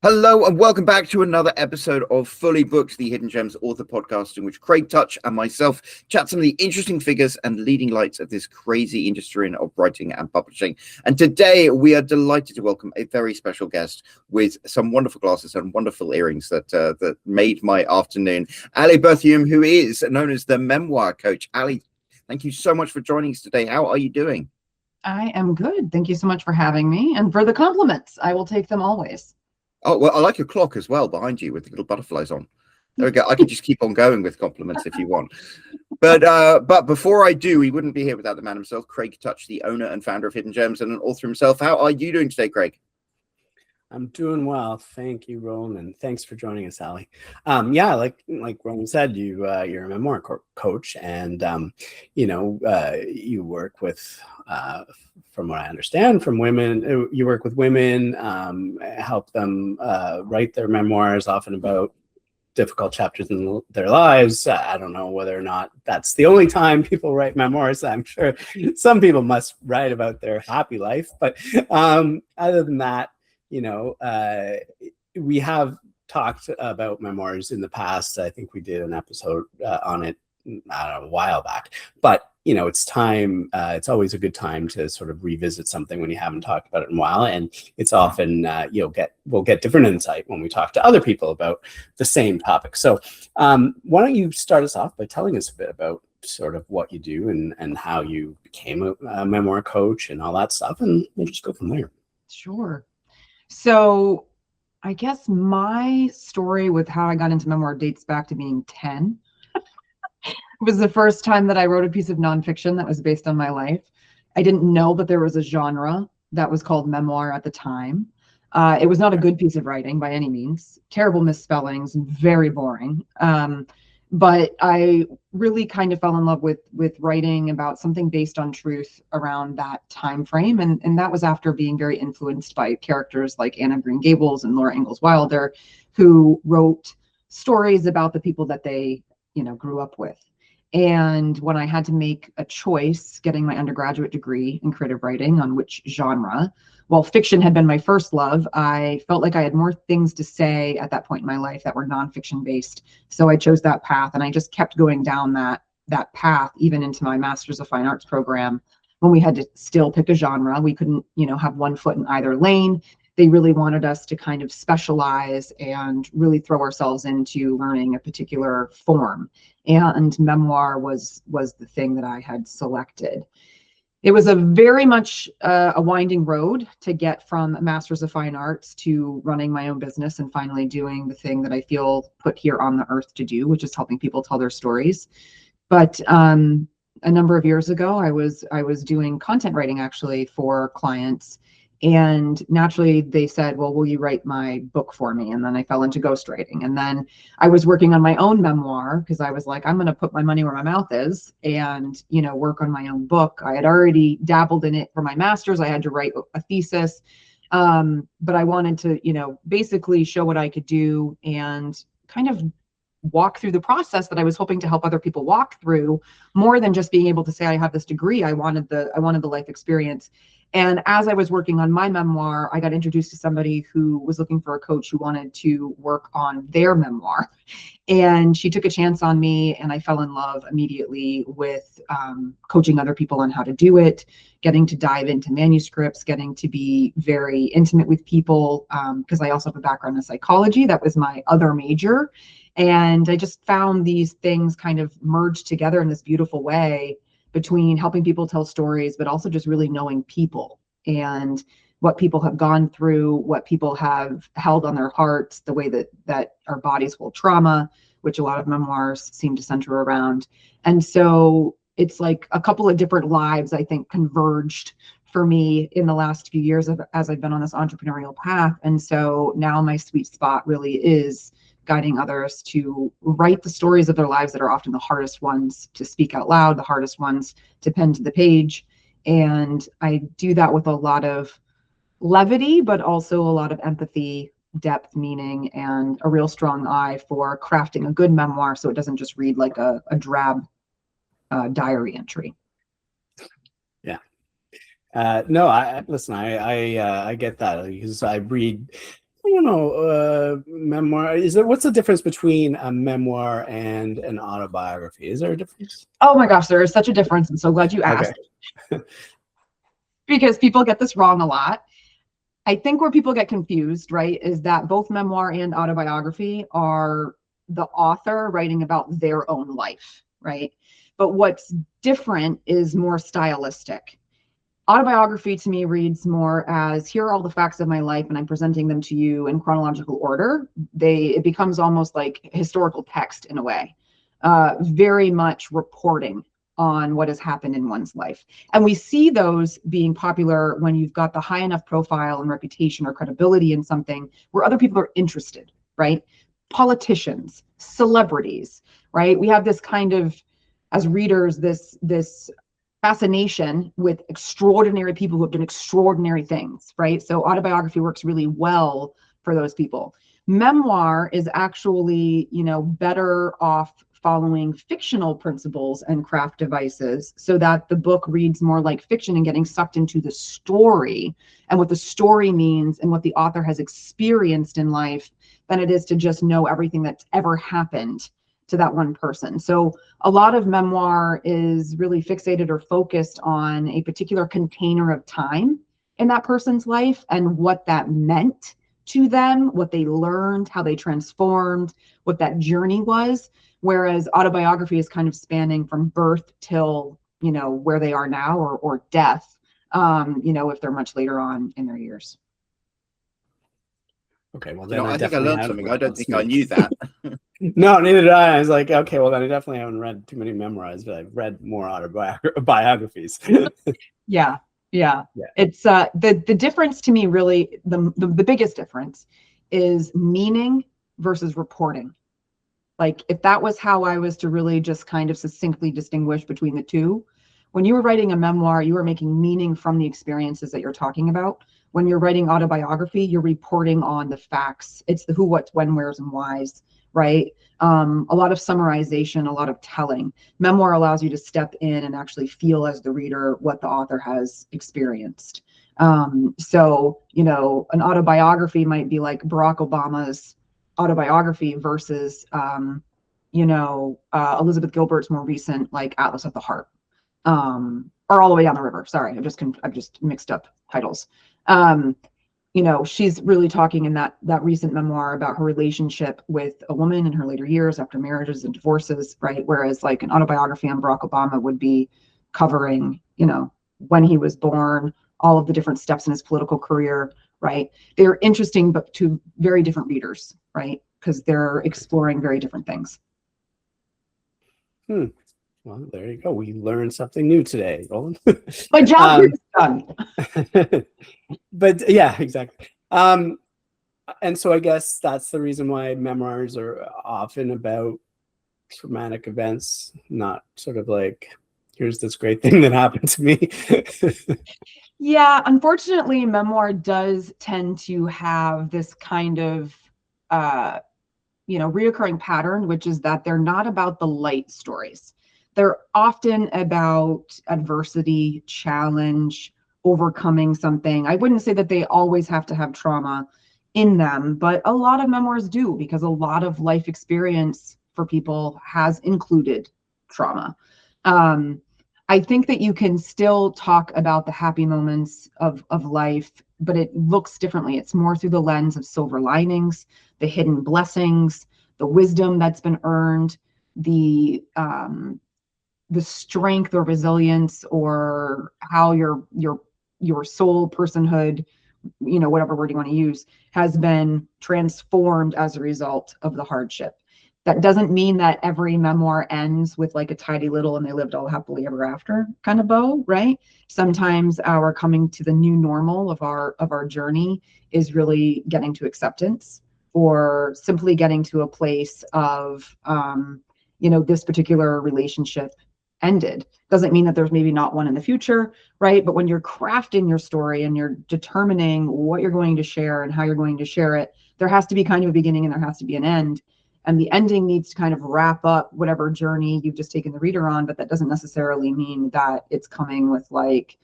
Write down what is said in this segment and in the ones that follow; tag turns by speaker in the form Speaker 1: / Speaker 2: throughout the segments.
Speaker 1: Hello and welcome back to another episode of Fully Booked, the Hidden Gems author podcast, in which Craig Touch and myself chat some of the interesting figures and leading lights of this crazy industry of writing and publishing. And today we are delighted to welcome a very special guest with some wonderful glasses and wonderful earrings that made my afternoon. Ally Berthiaume, who is known as the Memoir Coach. Ally, thank you so much for joining us today. How are you doing?
Speaker 2: I am good. Thank you so much for having me and for the compliments. I will take them always.
Speaker 1: Oh, well, I like your clock as well behind you with the little butterflies on. There we go. I could just keep on going with compliments if you want. But before I do, we wouldn't be here without the man himself, Craig Touch, the owner and founder of Hidden Gems and an author himself. How are you doing today, Craig?
Speaker 3: I'm doing well. Thank you, Roland, and thanks for joining us, Ally. Yeah, like Roland said, you're a memoir coach, and you work with, from what I understand, from women. You work with women, help them write their memoirs, often about difficult chapters in their lives. I don't know whether or not that's the only time people write memoirs. I'm sure some people must write about their happy life, but other than that, we have talked about memoirs in the past. I think we did an episode on it, I don't know, a while back, but it's time. It's always a good time to sort of revisit something when you haven't talked about it in a while. And it's often, we'll get different insight when we talk to other people about the same topic. So why don't you start us off by telling us a bit about sort of what you do and how you became a memoir coach and all that stuff. And we'll just go from there.
Speaker 2: Sure. So I guess my story with how I got into memoir dates back to being 10. It was the first time that I wrote a piece of nonfiction that was based on my life. I didn't know that there was a genre that was called memoir at the time. It was not a good piece of writing by any means. Terrible misspellings, very boring. But I really kind of fell in love with writing about something based on truth around that time frame. And that was after being very influenced by characters like Anna Green Gables and Laura Ingalls Wilder, who wrote stories about the people that they, grew up with. And when I had to make a choice, getting my undergraduate degree in creative writing on which genre, while fiction had been my first love, I felt like I had more things to say at that point in my life that were nonfiction based. So I chose that path, and I just kept going down that path, even into my Master's of Fine Arts program, when we had to still pick a genre. We couldn't, have one foot in either lane. They really wanted us to kind of specialize and really throw ourselves into learning a particular form. And memoir was the thing that I had selected. It was a very much a winding road to get from a Master's of Fine Arts to running my own business and finally doing the thing that I feel put here on the earth to do, which is helping people tell their stories. But a number of years ago, I was doing content writing actually for clients. And naturally they said, well, will you write my book for me? And then I fell into ghostwriting. And then I was working on my own memoir because I was like, I'm going to put my money where my mouth is and, work on my own book. I had already dabbled in it for my master's. I had to write a thesis. But I wanted to, basically show what I could do and kind of walk through the process that I was hoping to help other people walk through, more than just being able to say I have this degree. I wanted the life experience. And as I was working on my memoir, I got introduced to somebody who was looking for a coach who wanted to work on their memoir. And she took a chance on me, and I fell in love immediately with coaching other people on how to do it, getting to dive into manuscripts, getting to be very intimate with people, because I also have a background in psychology. That was my other major. And I just found these things kind of merged together in this beautiful way, between helping people tell stories, but also just really knowing people and what people have gone through, what people have held on their hearts, the way that our bodies hold trauma, which a lot of memoirs seem to center around. And so it's like a couple of different lives, I think, converged for me in the last few years as I've been on this entrepreneurial path. And so now my sweet spot really is guiding others to write the stories of their lives that are often the hardest ones to speak out loud, the hardest ones to pen to the page. And I do that with a lot of levity, but also a lot of empathy, depth, meaning, and a real strong eye for crafting a good memoir so it doesn't just read like a drab diary entry.
Speaker 3: Yeah. No, I listen, I get that, because I read don't know. Memoir. What's the difference between a memoir and an autobiography? Is there a difference?
Speaker 2: Oh my gosh, there is such a difference. I'm so glad you asked.
Speaker 3: Okay.
Speaker 2: Because people get this wrong a lot. I think where people get confused, right, is that both memoir and autobiography are the author writing about their own life, right? But what's different is more stylistic. Autobiography to me reads more as, here are all the facts of my life and I'm presenting them to you in chronological order. It becomes almost like historical text in a way, very much reporting on what has happened in one's life. And we see those being popular when you've got the high enough profile and reputation or credibility in something where other people are interested, right? Politicians, celebrities, right? We have this kind of, as readers, this fascination with extraordinary people who have done extraordinary things, right? So autobiography works really well for those people. Memoir is actually, better off following fictional principles and craft devices so that the book reads more like fiction and getting sucked into the story and what the story means and what the author has experienced in life than it is to just know everything that's ever happened to that one person. So a lot of memoir is really fixated or focused on a particular container of time in that person's life and what that meant to them, what they learned, how they transformed, what that journey was. Whereas autobiography is kind of spanning from birth till, where they are now or death, if they're much later on in their years.
Speaker 3: Okay, well then
Speaker 1: I think I learned something. I don't think I knew that.
Speaker 3: No, neither did I. I was like, okay, well then I definitely haven't read too many memoirs, but I've read more autobiographies.
Speaker 2: Yeah. It's the difference to me, really, the biggest difference is meaning versus reporting. Like, if that was how I was to really just kind of succinctly distinguish between the two, when you were writing a memoir, you were making meaning from the experiences that you're talking about. When you're writing autobiography, you're reporting on the facts. It's the who, what, when, where's, and why's, right? A lot of summarization, a lot of telling. Memoir allows you to step in and actually feel as the reader what the author has experienced. So, an autobiography might be like Barack Obama's autobiography versus, Elizabeth Gilbert's more recent, like Atlas of the Heart, or All the Way Down the River. Sorry, I've just mixed up titles. She's really talking in that recent memoir about her relationship with a woman in her later years after marriages and divorces, right? Whereas like an autobiography on Barack Obama would be covering, when he was born, all of the different steps in his political career, right? They're interesting, but to very different readers, right? Because they're exploring very different things.
Speaker 3: Well, there you go. We learned something new today, Roland.
Speaker 2: My job is done.
Speaker 3: But yeah, exactly. And so I guess that's the reason why memoirs are often about traumatic events, not sort of like, here's this great thing that happened to me.
Speaker 2: Yeah, unfortunately, memoir does tend to have this kind of, reoccurring pattern, which is that they're not about the light stories. They're often about adversity, challenge, overcoming something. I wouldn't say that they always have to have trauma in them, but a lot of memoirs do, because a lot of life experience for people has included trauma. I think that you can still talk about the happy moments of life, but it looks differently. It's more through the lens of silver linings, the hidden blessings, the wisdom that's been earned, the strength or resilience, or how your soul, personhood, whatever word you want to use, has been transformed as a result of the hardship. That doesn't mean that every memoir ends with like a tidy little and they lived all happily ever after kind of bow, right? Sometimes our coming to the new normal of our journey is really getting to acceptance, or simply getting to a place of, this particular relationship ended. Doesn't mean that there's maybe not one in the future, right? But when you're crafting your story and you're determining what you're going to share and how you're going to share it, there has to be kind of a beginning and there has to be an end. And the ending needs to kind of wrap up whatever journey you've just taken the reader on, but that doesn't necessarily mean that it's coming with like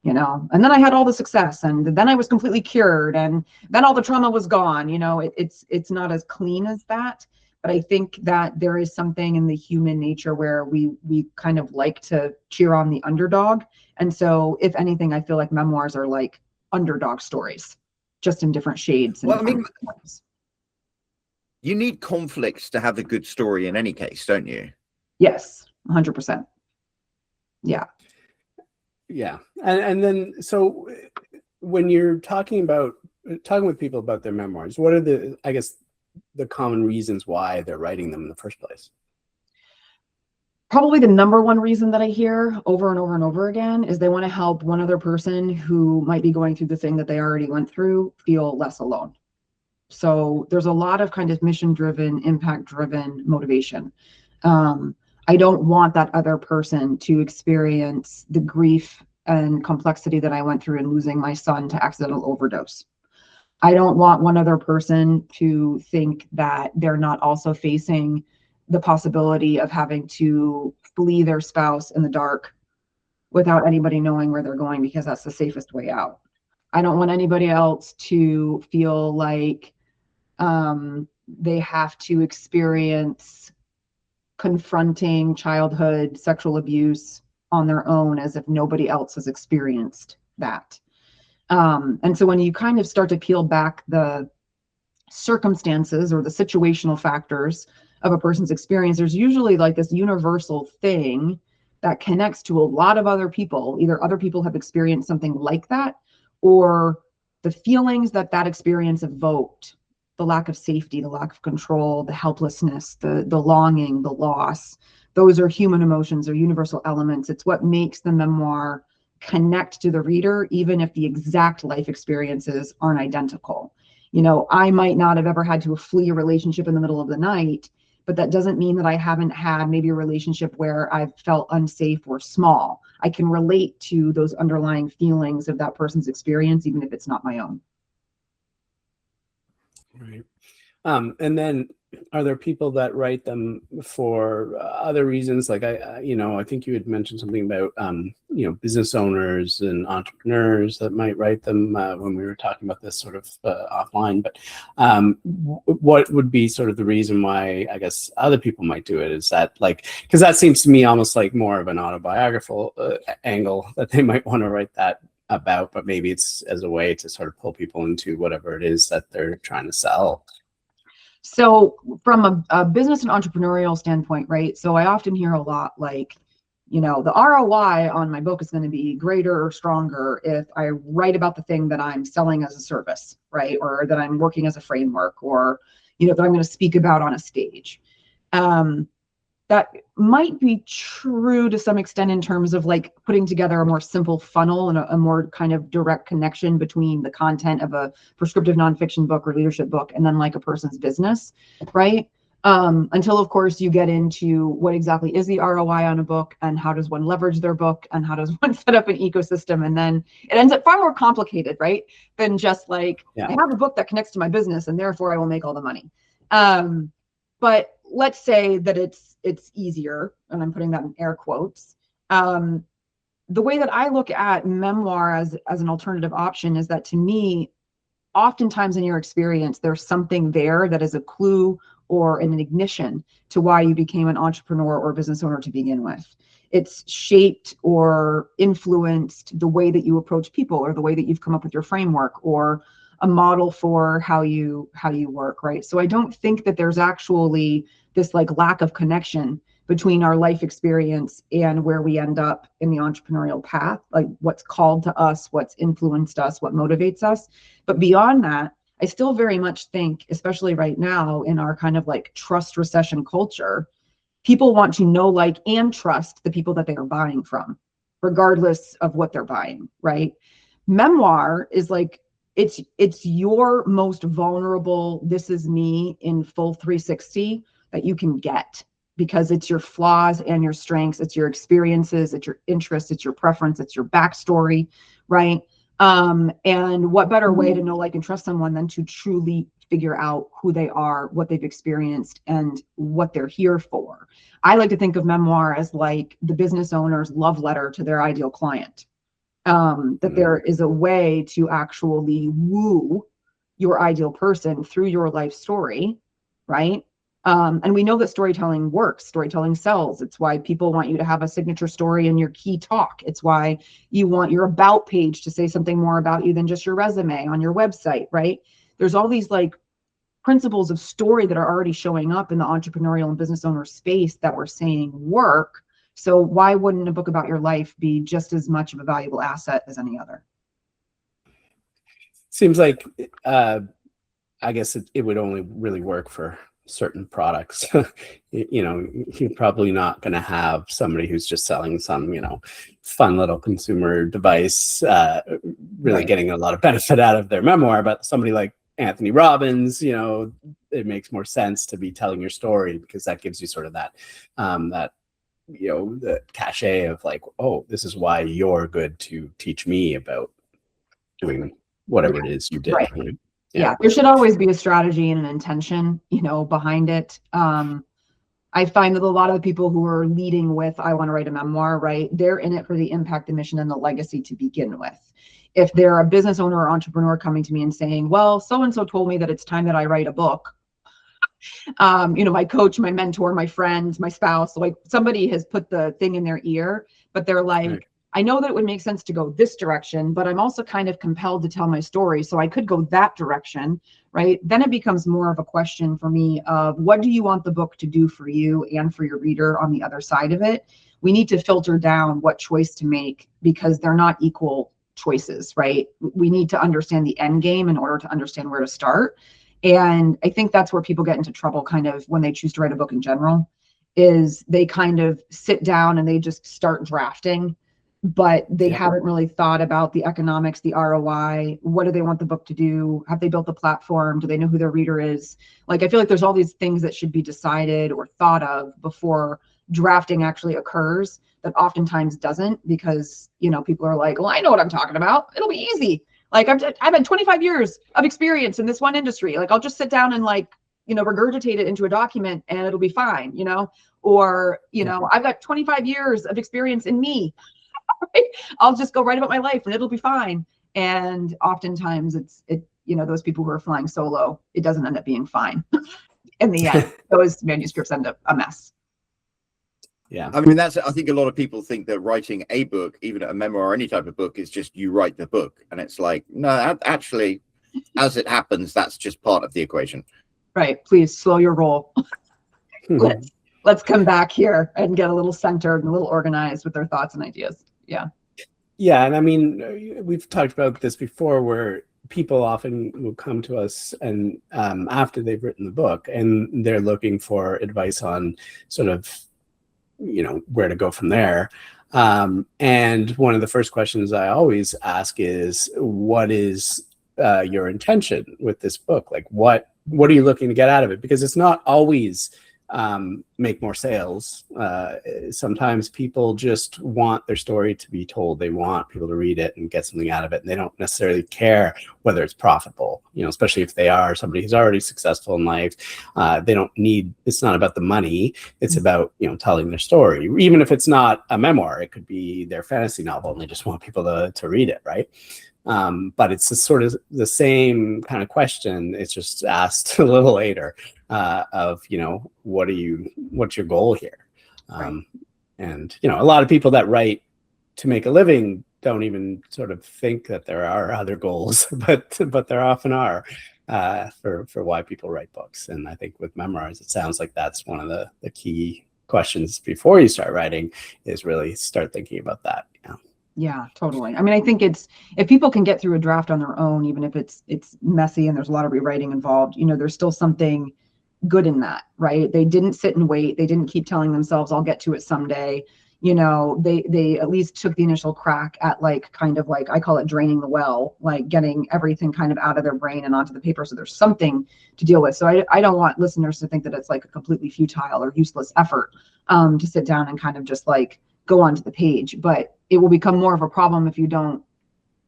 Speaker 2: you know, and then I had all the success, and then I was completely cured, and then all the trauma was gone. You know, it's not as clean as that. But I think that there is something in the human nature where we kind of like to cheer on the underdog. And so if anything, I feel like memoirs are like underdog stories, just in different shades.
Speaker 1: Well, I mean, you need conflicts to have a good story in any case, don't you?
Speaker 2: Yes, 100%. Yeah.
Speaker 3: Yeah. And then, so when you're talking with people about their memoirs, what are the common reasons why they're writing them in the first place?
Speaker 2: Probably the number one reason that I hear over and over and over again is they want to help one other person who might be going through the thing that they already went through feel less alone. So there's a lot of kind of mission-driven, impact-driven motivation. I don't want that other person to experience the grief and complexity that I went through in losing my son to accidental overdose. I don't want one other person to think that they're not also facing the possibility of having to flee their spouse in the dark without anybody knowing where they're going, because that's the safest way out. I don't want anybody else to feel like they have to experience confronting childhood sexual abuse on their own as if nobody else has experienced that. And so when you kind of start to peel back the circumstances or the situational factors of a person's experience, there's usually like this universal thing that connects to a lot of other people. Either other people have experienced something like that, or the feelings that that experience evoked, the lack of safety, the lack of control, the helplessness, the longing, the loss, those are human emotions or universal elements. It's what makes the memoir connect to the reader, even if the exact life experiences aren't identical. You know, I might not have ever had to flee a relationship in the middle of the night, but that doesn't mean that I haven't had maybe a relationship where I've felt unsafe or small. I can relate to those underlying feelings of that person's experience, even if it's not my own.
Speaker 3: Right. And then are there people that write them for other reasons? Like I think you had mentioned something about, business owners and entrepreneurs that might write them when we were talking about this sort of offline. But what would be sort of the reason why, I guess, other people might do it? Is that like, because that seems to me almost like more of an autobiographical angle that they might want to write that about, but maybe it's as a way to sort of pull people into whatever it is that they're trying to sell.
Speaker 2: So from a business and entrepreneurial standpoint, right? So I often hear a lot like, you know, the ROI on my book is going to be greater or stronger if I write about the thing that I'm selling as a service, right? Or that I'm working as a framework, or, you know, that I'm going to speak about on a stage. That might be true to some extent in terms of like putting together a more simple funnel and a more kind of direct connection between the content of a prescriptive nonfiction book or leadership book and then like a person's business, right? Until of course you get into what exactly is the ROI on a book, and how does one leverage their book, and how does one set up an ecosystem, and then it ends up far more complicated, right? Than just like, I have a book that connects to my business and therefore I will make all the money. But let's say that it's easier, and I'm putting that in air quotes. The way that I look at memoir as an alternative option is that, to me, oftentimes in your experience, there's something there that is a clue or an ignition to why you became an entrepreneur or business owner to begin with. It's shaped or influenced the way that you approach people, or the way that you've come up with your framework, or a model for how you work, right? So I don't think that there's actually this like lack of connection between our life experience and where we end up in the entrepreneurial path, like what's called to us, what's influenced us, what motivates us. But beyond that, I still very much think, especially right now in our kind of like trust recession culture, people want to know, like, and trust the people that they are buying from, regardless of what they're buying, right? Memoir is like, it's your most vulnerable, this is me in full 360 that you can get, because it's your flaws and your strengths, it's your experiences, it's your interests, it's your preference, it's your backstory, right? And what better way to know, like, and trust someone than to truly figure out who they are, what they've experienced, and what they're here for. I like to think of memoir as like the business owner's love letter to their ideal client, that there is a way to actually woo your ideal person through your life story, right? And we know that storytelling works. Storytelling sells. It's why people want you to have a signature story in your key talk. It's why you want your about page to say something more about you than just your resume on your website, right? There's all these like principles of story that are already showing up in the entrepreneurial and business owner space that we're saying work. So why wouldn't a book about your life be just as much of a valuable asset as any other?
Speaker 3: Seems like, I guess it would only really work for certain products. You're probably not going to have somebody who's just selling some, fun little consumer device, really getting a lot of benefit out of their memoir. But somebody like Anthony Robbins, it makes more sense to be telling your story, because that gives you sort of that, the cachet of like, oh, this is why you're good to teach me about doing whatever it is you did.
Speaker 2: Right. Yeah, there should always be a strategy and an intention, behind it. I find that a lot of the people who are leading with, I want to write a memoir, right? They're in it for the impact, the mission, and the legacy to begin with. If they're a business owner or entrepreneur coming to me and saying, well, so-and-so told me that it's time that I write a book. My coach, my mentor, my friend, my spouse, like somebody has put the thing in their ear, but they're like, right. I know that it would make sense to go this direction, but I'm also kind of compelled to tell my story. So I could go that direction, right? Then it becomes more of a question for me of what do you want the book to do for you and for your reader on the other side of it? We need to filter down what choice to make, because they're not equal choices, right? We need to understand the end game in order to understand where to start. And I think that's where people get into trouble kind of when they choose to write a book in general, is they kind of sit down and they just start drafting, but they haven't really thought about the economics, the ROI. What do they want the book to do? Have they built the platform? Do they know who their reader is? Like, I feel like there's all these things that should be decided or thought of before drafting actually occurs, that oftentimes doesn't, because, people are like, well, I know what I'm talking about. It'll be easy. Like I've had 25 years of experience in this one industry. Like I'll just sit down and regurgitate it into a document and it'll be fine, or, I've got 25 years of experience in me. I'll just go write about my life and it'll be fine. And oftentimes those people who are flying solo, it doesn't end up being fine. In the end, those manuscripts end up a mess.
Speaker 1: Yeah. I mean, I think a lot of people think that writing a book, even a memoir or any type of book, is just you write the book. And it's like, no, actually, as it happens, that's just part of the equation.
Speaker 2: Right. Please slow your roll. Let's come back here and get a little centered and a little organized with their thoughts and ideas. Yeah.
Speaker 3: Yeah. And I mean, we've talked about this before, where people often will come to us and after they've written the book, and they're looking for advice on sort of, where to go from there. And one of the first questions I always ask is, what is your intention with this book? Like, what are you looking to get out of it? Because it's not always make more sales. Sometimes people just want their story to be told. They want people to read it and get something out of it. And they don't necessarily care whether it's profitable, especially if they are somebody who's already successful in life. It's not about the money. It's about, telling their story. Even if it's not a memoir, it could be their fantasy novel and they just want people to read it, right? But it's sort of the same kind of question. It's just asked a little later of, what's your goal here? Right. And, a lot of people that write to make a living don't even sort of think that there are other goals, but there often are for why people write books. And I think with memoirs, it sounds like that's one of the key questions before you start writing, is really start thinking about that.
Speaker 2: Yeah, totally. I mean, I think if people can get through a draft on their own, even if it's messy and there's a lot of rewriting involved, there's still something good in that, right? They didn't sit and wait. They didn't keep telling themselves, I'll get to it someday. They at least took the initial crack at I call it draining the well, like getting everything kind of out of their brain and onto the paper. So there's something to deal with. So I don't want listeners to think that it's like a completely futile or useless effort to sit down and kind of just go onto the page, but it will become more of a problem if you don't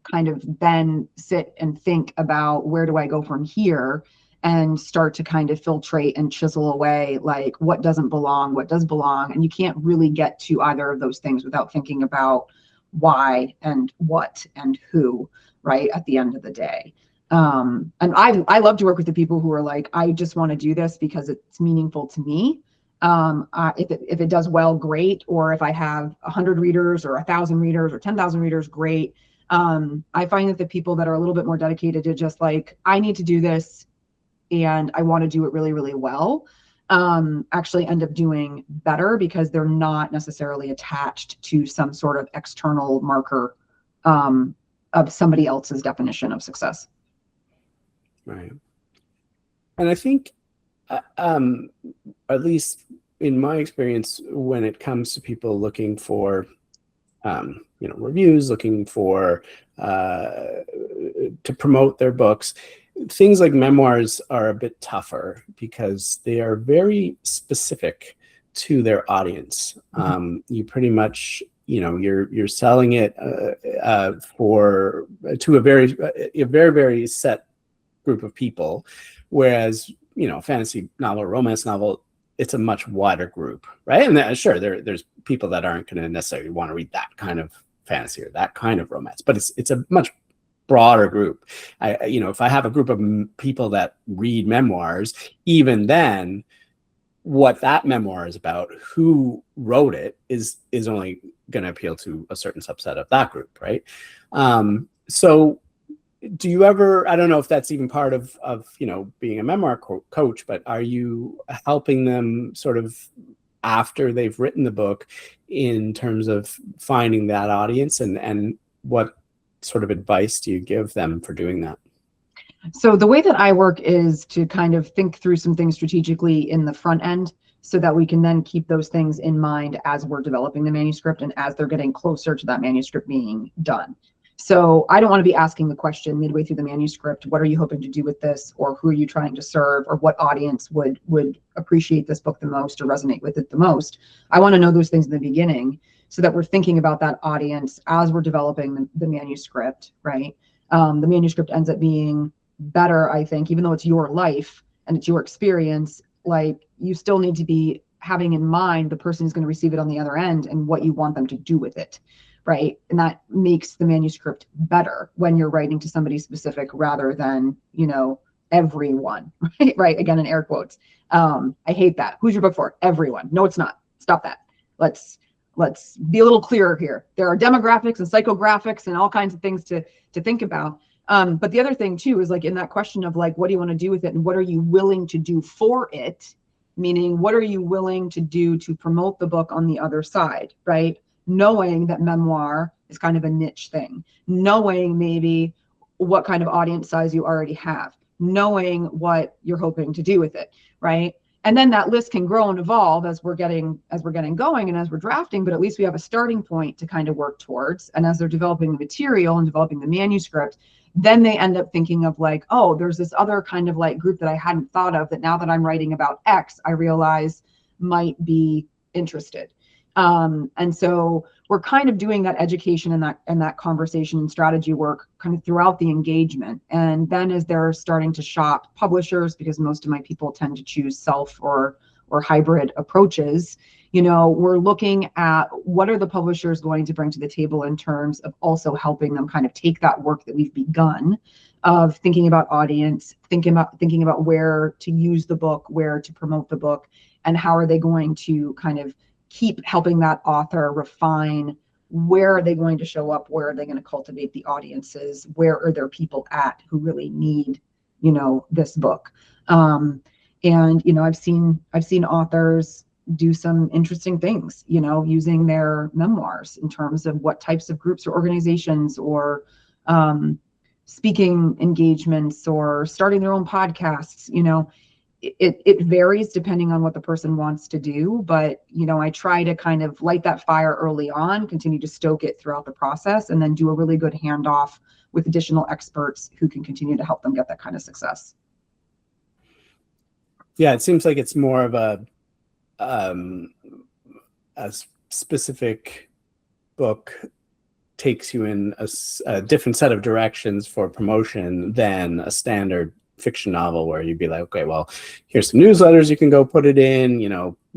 Speaker 2: kind of then sit and think about, where do I go from here, and start to kind of filtrate and chisel away, like what doesn't belong, what does belong. And you can't really get to either of those things without thinking about why and what and who, right, at the end of the day. And I love to work with the people who are like, I just want to do this because it's meaningful to me. If it does well, great. Or if I have 100 readers or 1,000 readers or 10,000 readers, great. I find that the people that are a little bit more dedicated to just like, I need to do this and I want to do it really, really well, actually end up doing better because they're not necessarily attached to some sort of external marker of somebody else's definition of success.
Speaker 3: Right. And I think, at least in my experience, when it comes to people looking for, reviews, looking for to promote their books, things like memoirs are a bit tougher because they are very specific to their audience. You pretty much, you're selling it to a very set group of people, whereas fantasy novel, romance novel, it's a much wider group, right? And sure, there's people that aren't going to necessarily want to read that kind of fantasy or that kind of romance, but it's a much broader group. If I have a group of people that read memoirs, even then, what that memoir is about, who wrote it, is only going to appeal to a certain subset of that group, right? So do you ever, I don't know if that's even part of being a memoir coach, but are you helping them sort of after they've written the book in terms of finding that audience, and what sort of advice do you give them for doing that?
Speaker 2: So the way that I work is to kind of think through some things strategically in the front end so that we can then keep those things in mind as we're developing the manuscript and as they're getting closer to that manuscript being done. So I don't want to be asking the question midway through the manuscript, what are you hoping to do with this? Or who are you trying to serve? Or what audience would appreciate this book the most or resonate with it the most? I want to know those things in the beginning so that we're thinking about that audience as we're developing the manuscript, right? The manuscript ends up being better, I think, even though it's your life and it's your experience, like you still need to be having in mind the person who's going to receive it on the other end and what you want them to do with it. Right. And that makes the manuscript better when you're writing to somebody specific rather than, everyone. Right. Again, in air quotes. I hate that. Who's your book for? Everyone. No, it's not. Stop that. Let's be a little clearer here. There are demographics and psychographics and all kinds of things to think about. But the other thing, too, is like in that question of like, what do you want to do with it? And what are you willing to do for it? Meaning, what are you willing to do to promote the book on the other side? Right. Knowing that memoir is kind of a niche thing, knowing maybe what kind of audience size you already have, knowing what you're hoping to do with it, right? And then that list can grow and evolve as we're getting going and as we're drafting, but at least we have a starting point to kind of work towards. And as they're developing the material and developing the manuscript, then they end up thinking of like, oh, there's this other kind of like group that I hadn't thought of that now that I'm writing about X, I realize might be interested. And so we're kind of doing that education and that conversation and strategy work kind of throughout the engagement. And then as they're starting to shop publishers, because most of my people tend to choose self or hybrid approaches, we're looking at what are the publishers going to bring to the table in terms of also helping them kind of take that work that we've begun of thinking about audience, thinking about where to use the book, where to promote the book, and how are they going to kind of keep helping that author refine where are they going to show up, where are they going to cultivate the audiences, where are there people at who really need, this book. And I've seen authors do some interesting things, using their memoirs in terms of what types of groups or organizations or speaking engagements or starting their own podcasts. It varies depending on what the person wants to do, but I try to kind of light that fire early on, continue to stoke it throughout the process, and then do a really good handoff with additional experts who can continue to help them get that kind of success.
Speaker 3: Yeah, it seems like it's more of a specific book takes you in a different set of directions for promotion than a standard fiction novel where you'd be like, okay, well, here's some newsletters you can go put it in,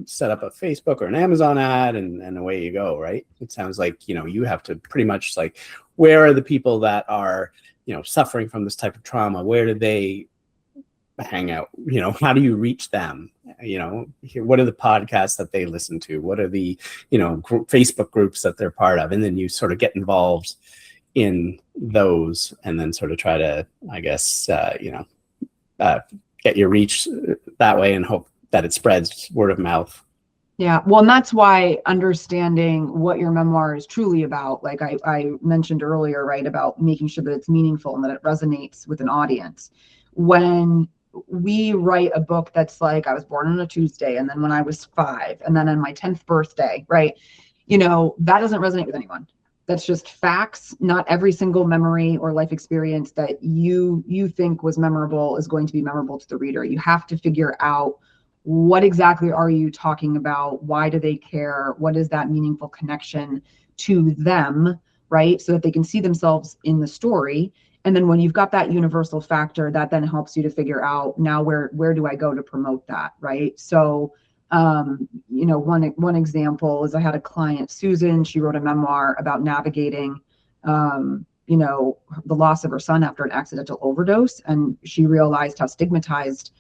Speaker 3: set up a Facebook or an Amazon ad and away you go, right? It sounds like, you have to pretty much like, where are the people that are, suffering from this type of trauma? Where do they hang out? How do you reach them? What are the podcasts that they listen to? What are the, Facebook groups that they're part of? And then you sort of get involved in those and then sort of try to, I guess, get your reach that way and hope that it spreads word of mouth.
Speaker 2: Yeah, well, and that's why understanding what your memoir is truly about, like I mentioned earlier, right, about making sure that it's meaningful and that it resonates with an audience. When we write a book that's like, I was born on a Tuesday, and then when I was 5, and then on my 10th birthday, right, that doesn't resonate with anyone. That's just facts. Not every single memory or life experience that you think was memorable is going to be memorable to the reader. You have to figure out, what exactly are you talking about? Why do they care? What is that meaningful connection to them, right? So that they can see themselves in the story. And then when you've got that universal factor, that then helps you to figure out, now where do I go to promote that, right? So, one example is, I had a client, Susan. She wrote a memoir about navigating, the loss of her son after an accidental overdose. And she realized how stigmatized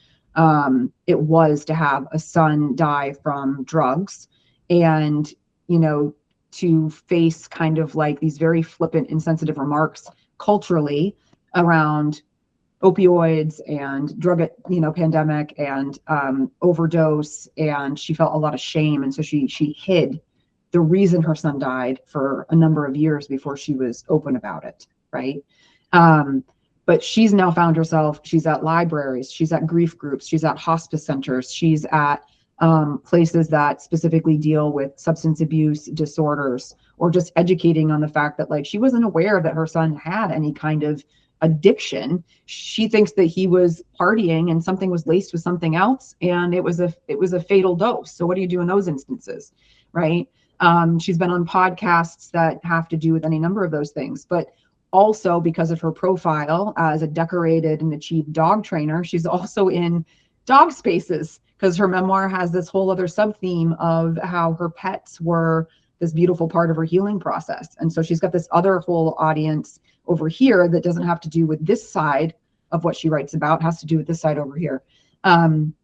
Speaker 2: it was to have a son die from drugs, and to face kind of like these very flippant, insensitive remarks culturally around opioids and drug pandemic and overdose, and she felt a lot of shame, and so she hid the reason her son died for a number of years before she was open about it, right? But she's now found herself, she's at libraries, she's at grief groups, she's at hospice centers, she's at places that specifically deal with substance abuse disorders, or just educating on the fact that, like, she wasn't aware that her son had any kind of addiction. She thinks that he was partying and something was laced with something else, and it was a fatal dose. So what do you do in those instances, right? She's been on podcasts that have to do with any number of those things, but also because of her profile as a decorated and achieved dog trainer, she's also in dog spaces, because her memoir has this whole other sub-theme of how her pets were this beautiful part of her healing process. And so she's got this other whole audience over here that doesn't have to do with this side of what she writes about, has to do with this side over here.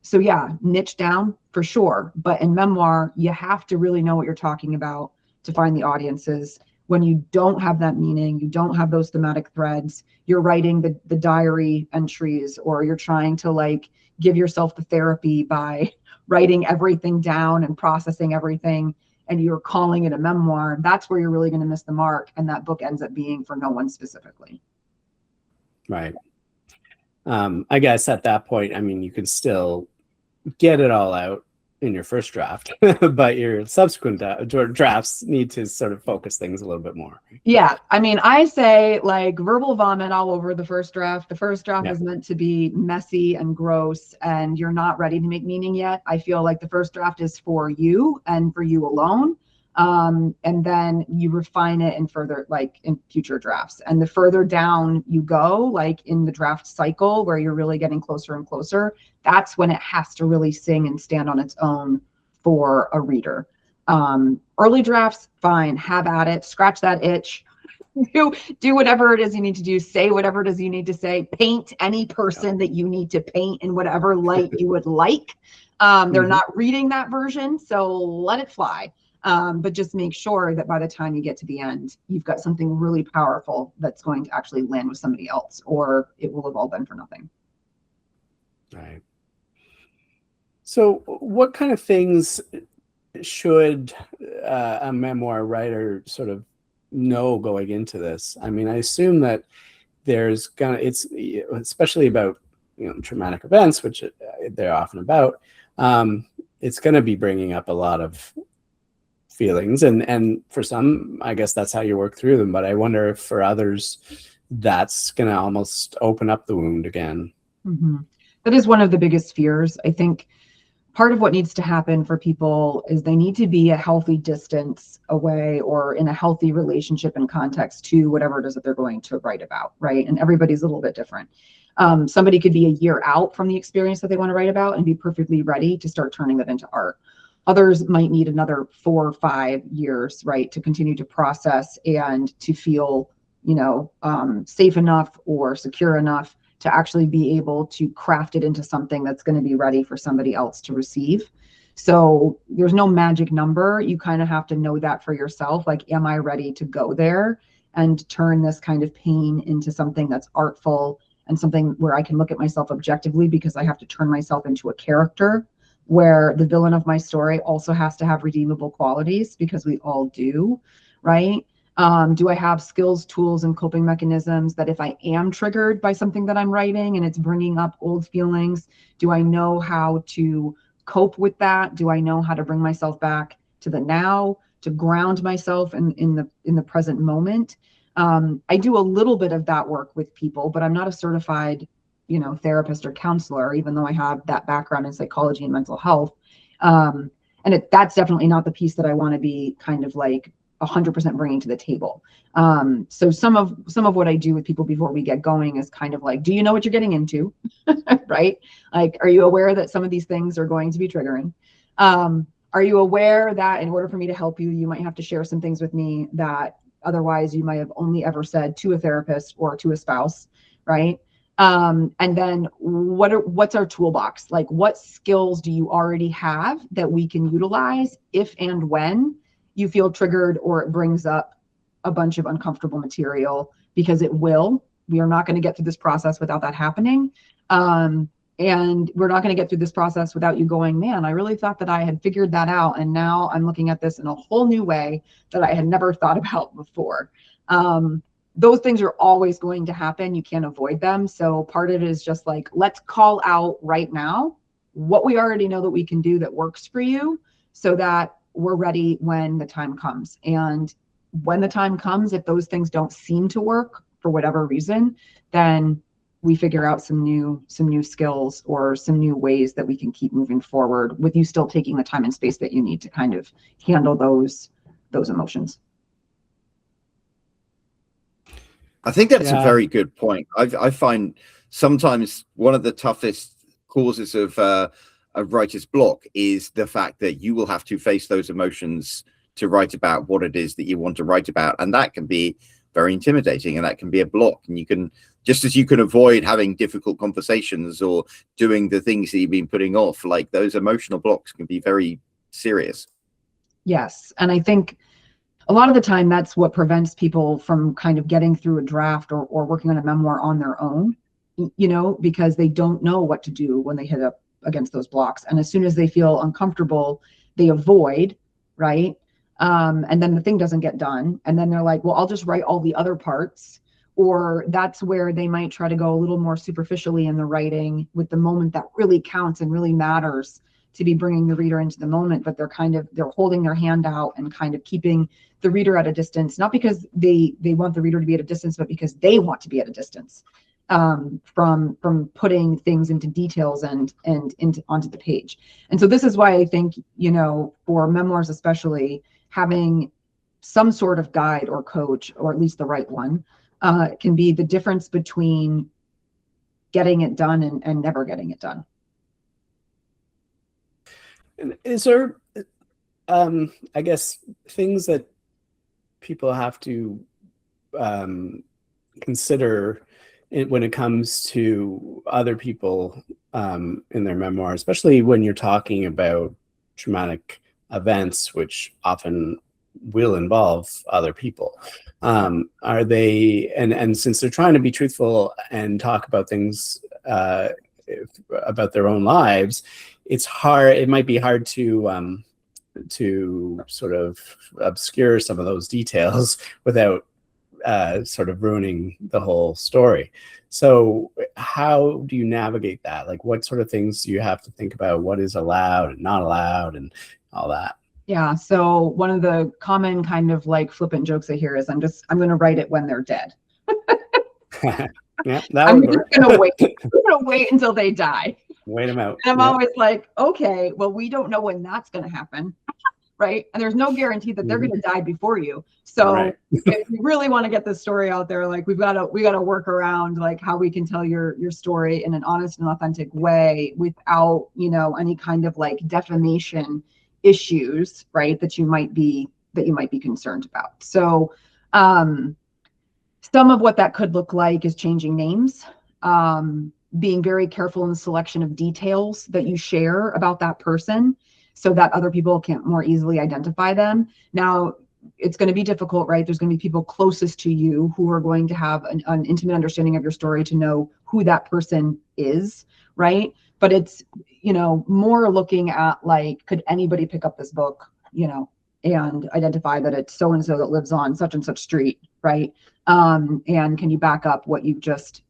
Speaker 2: So yeah, niche down for sure. But in memoir, you have to really know what you're talking about to find the audiences. When you don't have that meaning, you don't have those thematic threads, you're writing the diary entries, or you're trying to like give yourself the therapy by writing everything down and processing everything, and you're calling it a memoir, that's where you're really going to miss the mark. And that book ends up being for no one specifically.
Speaker 3: Right. I guess at that point, I mean, you can still get it all out in your first draft, but your subsequent drafts need to sort of focus things a little bit more.
Speaker 2: Yeah. I mean, I say like verbal vomit all over the first draft. The first draft is meant to be messy and gross, and you're not ready to make meaning yet. I feel like the first draft is for you and for you alone. And then you refine it in further, like in future drafts. And the further down you go, like in the draft cycle where you're really getting closer and closer, that's when it has to really sing and stand on its own for a reader. Early drafts, fine, have at it, scratch that itch, do whatever it is you need to do, say whatever it is you need to say, paint any person that you need to paint in whatever light you would like. They're not reading that version, so let it fly. But just make sure that by the time you get to the end, you've got something really powerful that's going to actually land with somebody else, or it will have all been for nothing.
Speaker 3: Right. So what kind of things should a memoir writer sort of know going into this? I mean, I assume that there's it's especially about, traumatic events, which they're often about. It's going to be bringing up a lot of feelings, and for some, I guess that's how you work through them. But I wonder if for others, that's going to almost open up the wound again.
Speaker 2: Mm-hmm. That is one of the biggest fears. I think part of what needs to happen for people is they need to be a healthy distance away, or in a healthy relationship and context to whatever it is that they're going to write about, right? And everybody's a little bit different. Somebody could be a year out from the experience that they want to write about and be perfectly ready to start turning that into art. Others might need another 4 or 5 years, right, to continue to process and to feel, safe enough or secure enough to actually be able to craft it into something that's going to be ready for somebody else to receive. So there's no magic number. You kind of have to know that for yourself. Like, am I ready to go there and turn this kind of pain into something that's artful and something where I can look at myself objectively, because I have to turn myself into a character where the villain of my story also has to have redeemable qualities, because we all do, right? Do I have skills, tools, and coping mechanisms that if I am triggered by something that I'm writing and it's bringing up old feelings, do I know how to cope with that? Do I know how to bring myself back to the now, to ground myself in the present moment? I do a little bit of that work with people, but I'm not a certified therapist or counselor, even though I have that background in psychology and mental health. And that's definitely not the piece that I want to be kind of like 100% bringing to the table. So some of what I do with people before we get going is kind of like, do you know what you're getting into? Right? Like, are you aware that some of these things are going to be triggering? Are you aware that in order for me to help you, you might have to share some things with me that otherwise you might have only ever said to a therapist or to a spouse, right? And then what's our toolbox? Like, what skills do you already have that we can utilize if and when you feel triggered or it brings up a bunch of uncomfortable material? Because it will. We are not going to get through this process without that happening. And we're not going to get through this process without you going, man, I really thought that I had figured that out, and now I'm looking at this in a whole new way that I had never thought about before. Those things are always going to happen. You can't avoid them. So part of it is just like, let's call out right now what we already know that we can do that works for you, so that we're ready when the time comes. And when the time comes, if those things don't seem to work for whatever reason, then we figure out some new skills or some new ways that we can keep moving forward with you still taking the time and space that you need to kind of handle those emotions.
Speaker 1: I think that's a very good point. I find sometimes one of the toughest causes of a writer's block is the fact that you will have to face those emotions to write about what it is that you want to write about. And that can be very intimidating, and that can be a block. And you can, just as you can avoid having difficult conversations or doing the things that you've been putting off, like those emotional blocks can be very serious.
Speaker 2: Yes. And I think a lot of the time that's what prevents people from kind of getting through a draft or working on a memoir on their own, because they don't know what to do when they hit up against those blocks. And as soon as they feel uncomfortable, they avoid, right? And then the thing doesn't get done. And then they're like, well, I'll just write all the other parts. Or that's where they might try to go a little more superficially in the writing with the moment that really counts and really matters to be bringing the reader into the moment. But they're holding their hand out and kind of keeping the reader at a distance, not because they want the reader to be at a distance, but because they want to be at a distance from putting things into details and onto the page. And so this is why I think, for memoirs especially, having some sort of guide or coach, or at least the right one, can be the difference between getting it done and never getting it done.
Speaker 3: And is there, I guess, things that people have to consider when it comes to other people in their memoir, especially when you're talking about traumatic events, which often will involve other people? Are they, and since they're trying to be truthful and talk about things about their own lives, it's hard. It might be hard to sort of obscure some of those details without sort of ruining the whole story. So how do you navigate that? Like, what sort of things do you have to think about? What is allowed and not allowed and all that?
Speaker 2: Yeah. So one of the common kind of like flippant jokes I hear is, I'm going to write it when they're dead.
Speaker 3: Yeah, that
Speaker 2: I'm
Speaker 3: would
Speaker 2: just
Speaker 3: work.
Speaker 2: going to wait until they die.
Speaker 3: Wait them out.
Speaker 2: And I'm always like, okay, well, we don't know when that's going to happen. Right. And there's no guarantee that they're going to die before you. So if you really want to get this story out there, like we got to work around like how we can tell your story in an honest and authentic way without, any kind of like defamation issues, right, that you might be concerned about. So some of what that could look like is changing names, being very careful in the selection of details that you share about that person so that other people can more easily identify them. Now, it's going to be difficult, right? There's going to be people closest to you who are going to have an intimate understanding of your story to know who that person is, right? But it's, more looking at like, could anybody pick up this book, and identify that it's so-and-so that lives on such and such street, right? And can you back up what you've just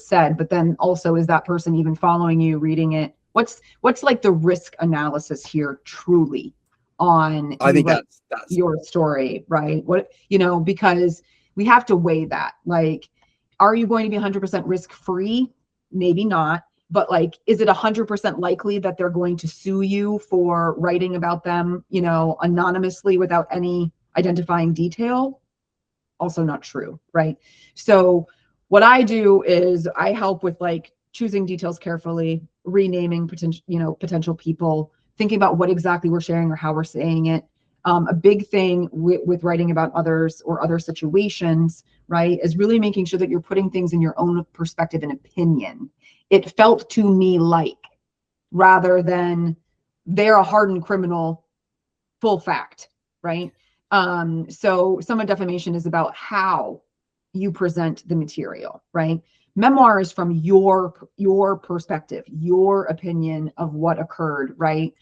Speaker 2: said? But then also, is that person even following you, reading it? What's like the risk analysis here truly on
Speaker 1: I think that's
Speaker 2: your story, right? Because we have to weigh that. Like, are you going to be 100% risk-free? Maybe not. But like, is it 100% likely that they're going to sue you for writing about them, anonymously without any identifying detail? Also not true, right? So what I do is I help with like choosing details carefully, renaming potential people, thinking about what exactly we're sharing or how we're saying it. A big thing with writing about others or other situations, right, is really making sure that you're putting things in your own perspective and opinion. It felt to me like, rather than they're a hardened criminal, full fact, right? So some of defamation is about how you present the material, right? Memoir is from your perspective, your opinion of what occurred, right?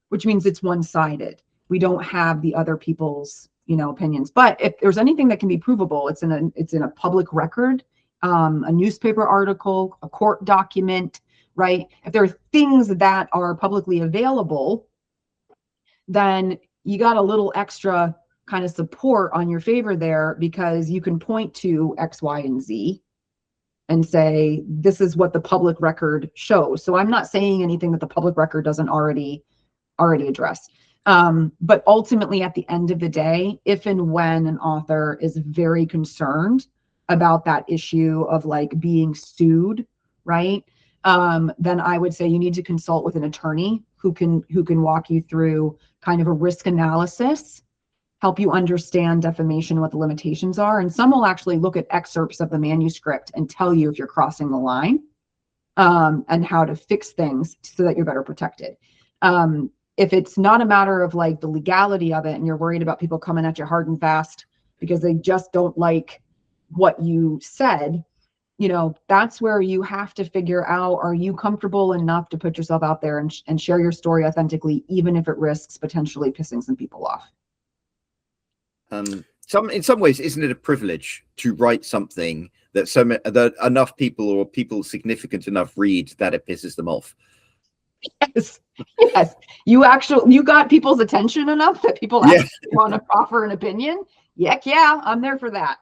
Speaker 2: Which means it's one-sided. We don't have the other people's, opinions. But if there's anything that can be provable, it's in a public record, a newspaper article, a court document, right? If there are things that are publicly available, then you got a little extra kind of support on your favor there, because you can point to X, Y, and Z and say, this is what the public record shows. So I'm not saying anything that the public record doesn't already address. But ultimately, at the end of the day, if and when an author is very concerned about that issue of like being sued, right, then I would say you need to consult with an attorney who can walk you through kind of a risk analysis, help you understand defamation, what the limitations are. And some will actually look at excerpts of the manuscript and tell you if you're crossing the line, and how to fix things so that you're better protected. If it's not a matter of like the legality of it and you're worried about people coming at you hard and fast because they just don't like what you said, that's where you have to figure out, are you comfortable enough to put yourself out there and share your story authentically, even if it risks potentially pissing some people off?
Speaker 1: In some ways, isn't it a privilege to write something that enough people or people significant enough read that it pisses them off?
Speaker 2: Yes. You got people's attention enough that people actually want to offer an opinion. Yeah, I'm there for that.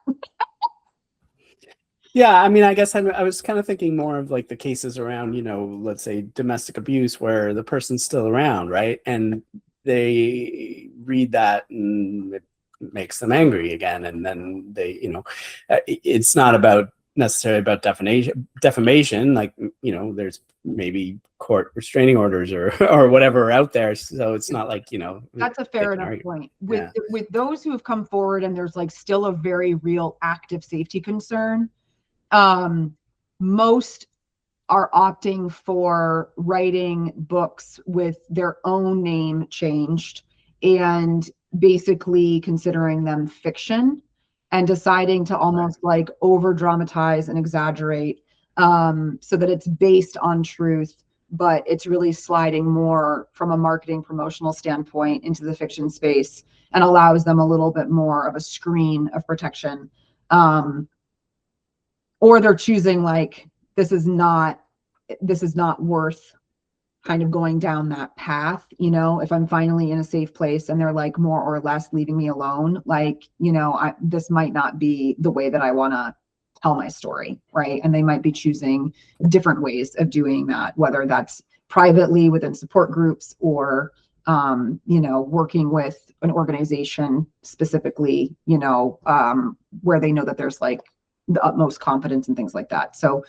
Speaker 3: Yeah, I mean, I guess I was kind of thinking more of like the cases around, let's say domestic abuse, where the person's still around, right? And they read that and it makes them angry again. And then they, it's not necessarily about defamation. Like, there's maybe court restraining orders or whatever out there. So it's not like,
Speaker 2: that's a fair enough point. With those who have come forward and there's like still a very real active safety concern, most are opting for writing books with their own name changed and basically considering them fiction and deciding to almost like over dramatize and exaggerate, so that it's based on truth, but it's really sliding more from a marketing promotional standpoint into the fiction space and allows them a little bit more of a screen of protection. Or they're choosing like, this is not worth kind of going down that path. If I'm finally in a safe place and they're like more or less leaving me alone, like, this might not be the way that I want to tell my story, right? And they might be choosing different ways of doing that, whether that's privately within support groups or, working with an organization specifically, where they know that there's like the utmost confidence and things like that. So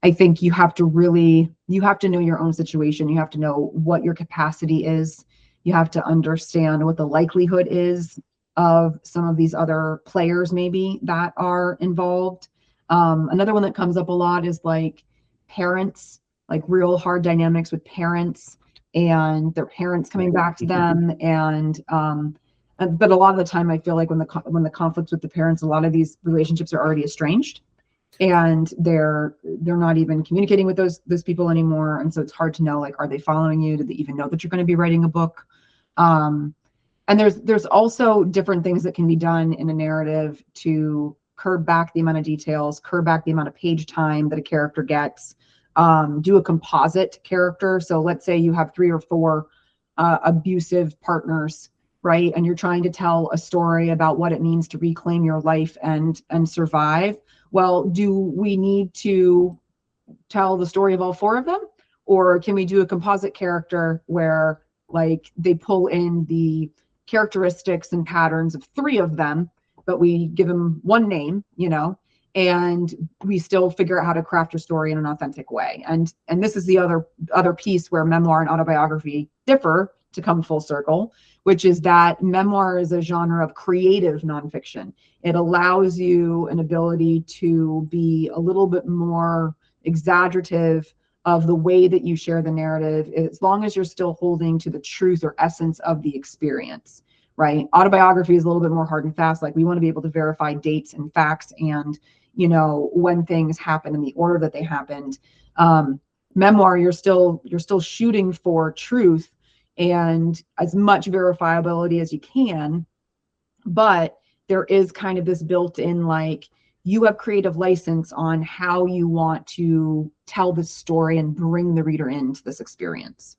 Speaker 2: I think you have to know your own situation. You have to know what your capacity is. You have to understand what the likelihood is of some of these other players maybe that are involved. Another one that comes up a lot is like parents, like real hard dynamics with parents and their parents coming back to them. But a lot of the time I feel like when the conflicts with the parents, a lot of these relationships are already estranged and they're not even communicating with those people anymore. And so it's hard to know, like, are they following you? Do they even know that you're going to be writing a book? And there's also different things that can be done in a narrative to curb back the amount of details, curb back the amount of page time that a character gets, do a composite character. So let's say you have 3 or 4 abusive partners, right? And you're trying to tell a story about what it means to reclaim your life and survive. Well, do we need to tell the story of all 4 of them? Or can we do a composite character where like they pull in the characteristics and patterns of 3 of them, but we give them one name, you know, and we still figure out how to craft a story in an authentic way. And this is the other piece where memoir and autobiography differ, to come full circle, which is that memoir is a genre of creative nonfiction. It allows you an ability to be a little bit more exaggerative of the way that you share the narrative, as long as you're still holding to the truth or essence of the experience, right? Autobiography is a little bit more hard and fast. Like, we want to be able to verify dates and facts and, you know, when things happen in the order that they happened. Memoir, you're still shooting for truth and as much verifiability as you can, but there is kind of this built-in, like, you have creative license on how you want to tell this story and bring the reader into this experience.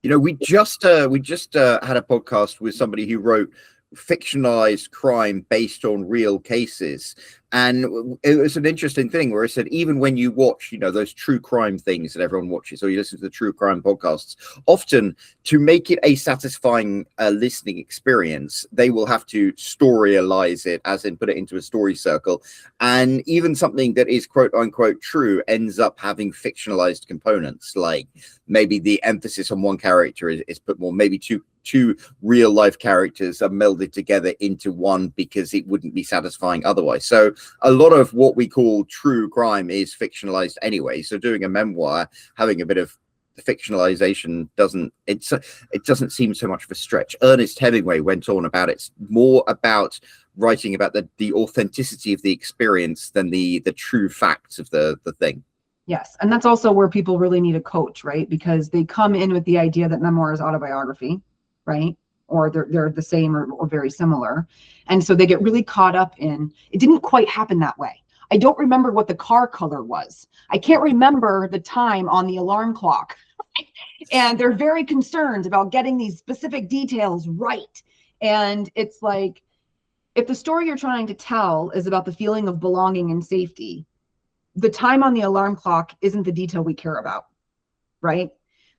Speaker 1: You know, we just had a podcast with somebody who wrote fictionalized crime based on real cases, and it was an interesting thing where it said, even when you watch, you know, those true crime things that everyone watches, or you listen to the true crime podcasts, often to make it a satisfying listening experience, they will have to storyalize it, as in put it into a story circle, and even something that is quote unquote true ends up having fictionalized components, like maybe the emphasis on one character is put more, maybe two real life characters are melded together into one because it wouldn't be satisfying otherwise. So a lot of what we call true crime is fictionalized anyway. So doing a memoir, having a bit of fictionalization doesn't seem so much of a stretch. Ernest Hemingway went on about it's more about writing about the authenticity of the experience than the true facts of the thing.
Speaker 2: Yes. And that's also where people really need a coach, right? Because they come in with the idea that memoir is autobiography, right? Or they're the same or very similar. And so they get really caught up in, it didn't quite happen that way. I don't remember what the car color was. I can't remember the time on the alarm clock. And they're very concerned about getting these specific details right. And it's like, if the story you're trying to tell is about the feeling of belonging and safety, the time on the alarm clock isn't the detail we care about, right?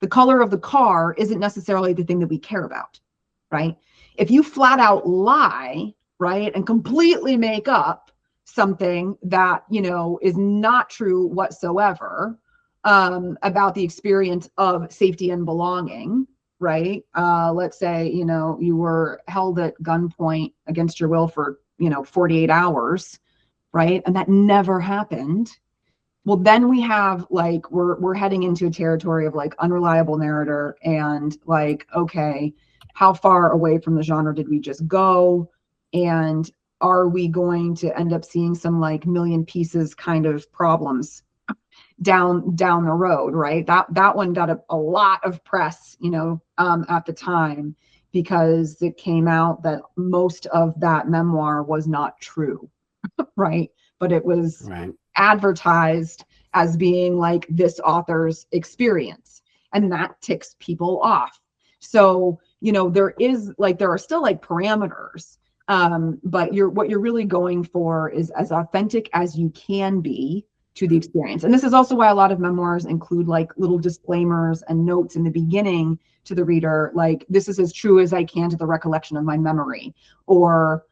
Speaker 2: The color of the car isn't necessarily the thing that we care about, right? If you flat out lie, right, and completely make up something that, you know, is not true whatsoever about the experience of safety and belonging, right? Let's say, you know, you were held at gunpoint against your will for, you know, 48 hours, right? And that never happened. Well, then we have, like, we're heading into a territory of like unreliable narrator and like, okay, how far away from the genre did we just go? And are we going to end up seeing some like million pieces kind of problems down the road, right? That one got a lot of press, you know, at the time, because it came out that most of that memoir was not true, right? But it was advertised as being like this author's experience, and that ticks people off. So, you know, there are still like parameters, but what you're really going for is as authentic as you can be to the experience. And this is also why a lot of memoirs include like little disclaimers and notes in the beginning to the reader, like, this is as true as I can to the recollection of my memory, or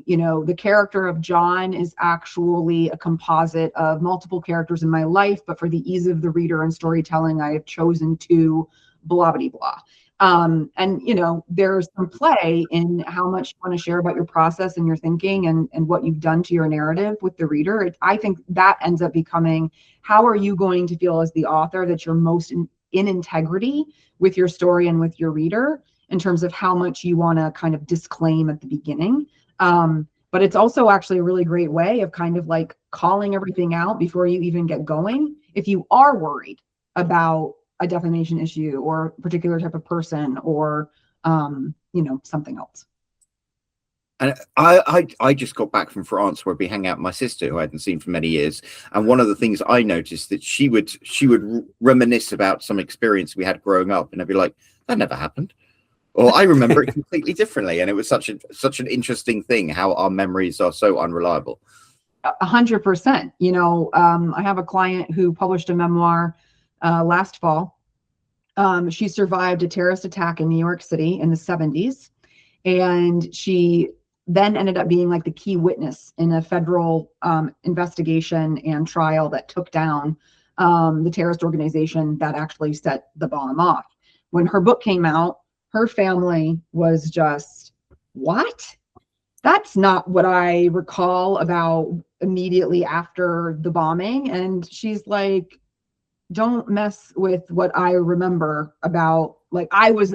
Speaker 2: you know, the character of John is actually a composite of multiple characters in my life, but for the ease of the reader and storytelling, I have chosen to blah, blah, blah. And, you know, there's some play in how much you want to share about your process and your thinking and what you've done to your narrative with the reader. I think that ends up becoming, how are you going to feel as the author that you're most in integrity with your story and with your reader, in terms of how much you want to kind of disclaim at the beginning. But it's also actually a really great way of kind of like calling everything out before you even get going, if you are worried about a defamation issue or a particular type of person, or you know, something else.
Speaker 1: And I just got back from France, where we hang out with my sister, who I hadn't seen for many years. And one of the things I noticed, that she would reminisce about some experience we had growing up, and I'd be like, that never happened, or I remember it completely differently. And it was such an interesting thing how our memories are so unreliable.
Speaker 2: 100%. You know, I have a client who published a memoir last fall. She survived a terrorist attack in New York City in the 70s. And she then ended up being like the key witness in a federal investigation and trial that took down the terrorist organization that actually set the bomb off. When her book came out, her family was just, what? That's not what I recall about immediately after the bombing. And she's like, don't mess with what I remember about, like, I was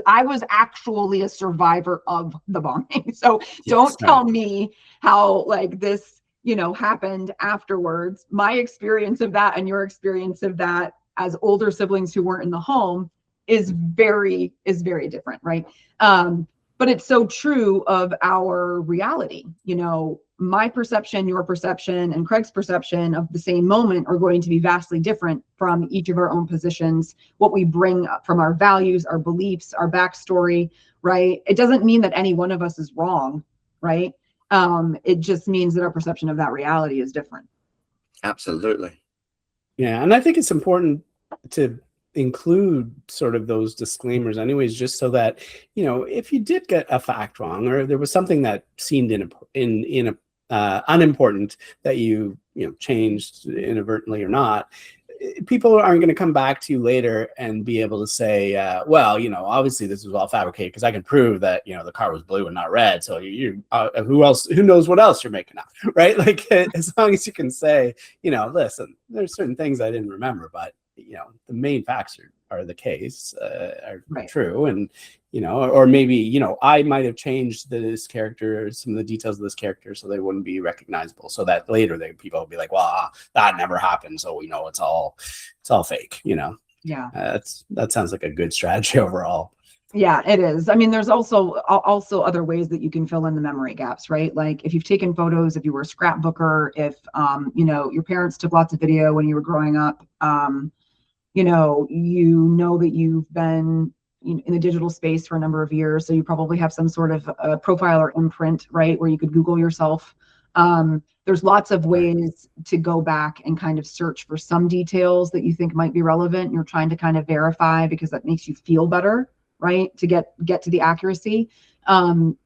Speaker 2: actually a survivor of the bombing. So don't tell me how like this, you know, happened afterwards. My experience of that and your experience of that as older siblings who weren't in the home is very different, right? But it's so true of our reality. You know, my perception, your perception, and Craig's perception of the same moment are going to be vastly different from each of our own positions, what we bring from our values, our beliefs, our backstory, right? It doesn't mean that any one of us is wrong, right? It just means that our perception of that reality is different.
Speaker 1: Absolutely.
Speaker 3: Yeah, and I think it's important to include sort of those disclaimers anyways, just so that, you know, if you did get a fact wrong, or there was something that seemed unimportant that you know, changed inadvertently or not, people aren't going to come back to you later and be able to say, well, you know, obviously this was all fabricated because I can prove that, you know, the car was blue and not red. So who knows what else you're making up, right? Like, as long as you can say, you know, listen, there's certain things I didn't remember, but, you know, the main facts are the case, are
Speaker 2: right.
Speaker 3: True. And, you know, or maybe, you know, I might have changed this character, some of the details of this character, so they wouldn't be recognizable, so that later people will be like, well, that never happened, so we know it's all fake, you know.
Speaker 2: Yeah.
Speaker 3: That sounds like a good strategy overall.
Speaker 2: Yeah, it is. I mean, there's also other ways that you can fill in the memory gaps, right? Like if you've taken photos, if you were a scrapbooker, if you know, your parents took lots of video when you were growing up, you know that you've been in the digital space for a number of years, so you probably have some sort of profile or imprint, right, where you could Google yourself. There's lots of ways to go back and kind of search for some details that you think might be relevant. You're trying to kind of verify because that makes you feel better, right, to get to the accuracy.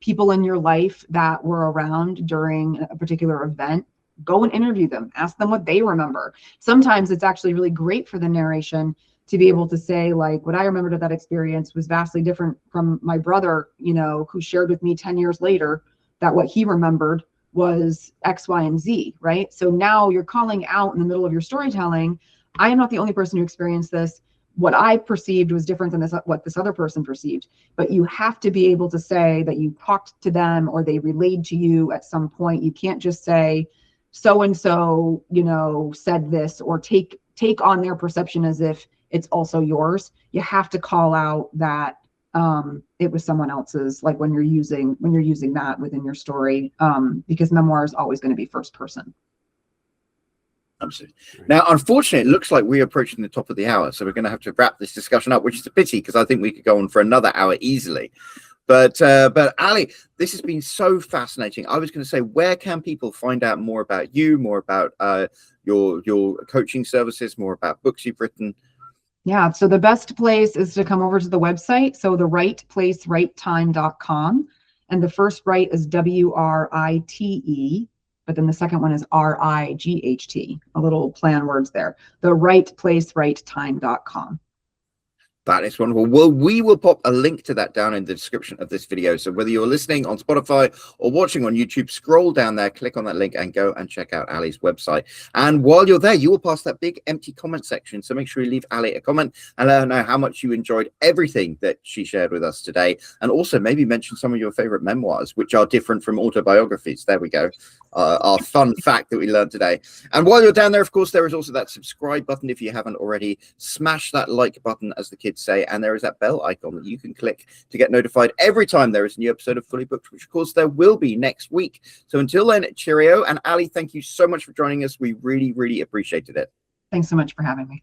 Speaker 2: People in your life that were around during a particular event, go and interview them, ask them what they remember. Sometimes it's actually really great for the narration to be able to say, like, what I remembered of that experience was vastly different from my brother, you know, who shared with me 10 years later that what he remembered was X, Y, and Z, right? So now you're calling out in the middle of your storytelling, I am not the only person who experienced this. What I perceived was different than what this other person perceived. But you have to be able to say that you talked to them or they relayed to you at some point. You can't just say, so-and-so, you know, said this, or take on their perception as if it's also yours. You have to call out that it was someone else's, like when you're using that within your story, because memoir is always going to be first person.
Speaker 1: Absolutely. Now, unfortunately, it looks like we're approaching the top of the hour, so we're going to have to wrap this discussion up, which is a pity because I think we could go on for another hour easily. But Ally, this has been so fascinating. I was going to say, where can people find out more about you, more about your coaching services, more about books you've written?
Speaker 2: Yeah, so the best place is to come over to the website. So the rightplacerighttime.com. And the first right is WRITE, but then the second one is RIGHT. A little play on words there. The rightplacerighttime.com.
Speaker 1: That is wonderful. Well, we will pop a link to that down in the description of this video. So whether you're listening on Spotify or watching on YouTube, scroll down there, click on that link and go and check out Ally's website. And while you're there, you will pass that big empty comment section. So make sure you leave Ally a comment and let her know how much you enjoyed everything that she shared with us today. And also maybe mention some of your favorite memoirs, which are different from autobiographies. There we go. Our fun fact that we learned today. And while you're down there, of course, there is also that subscribe button. If you haven't already, smash that like button, as the kids say, and there is that bell icon that you can click to get notified every time there is a new episode of Fully Booked, which of course there will be next week. So until then, cheerio. And Ally, thank you so much for joining us. We really, really appreciated it.
Speaker 2: Thanks so much for having me.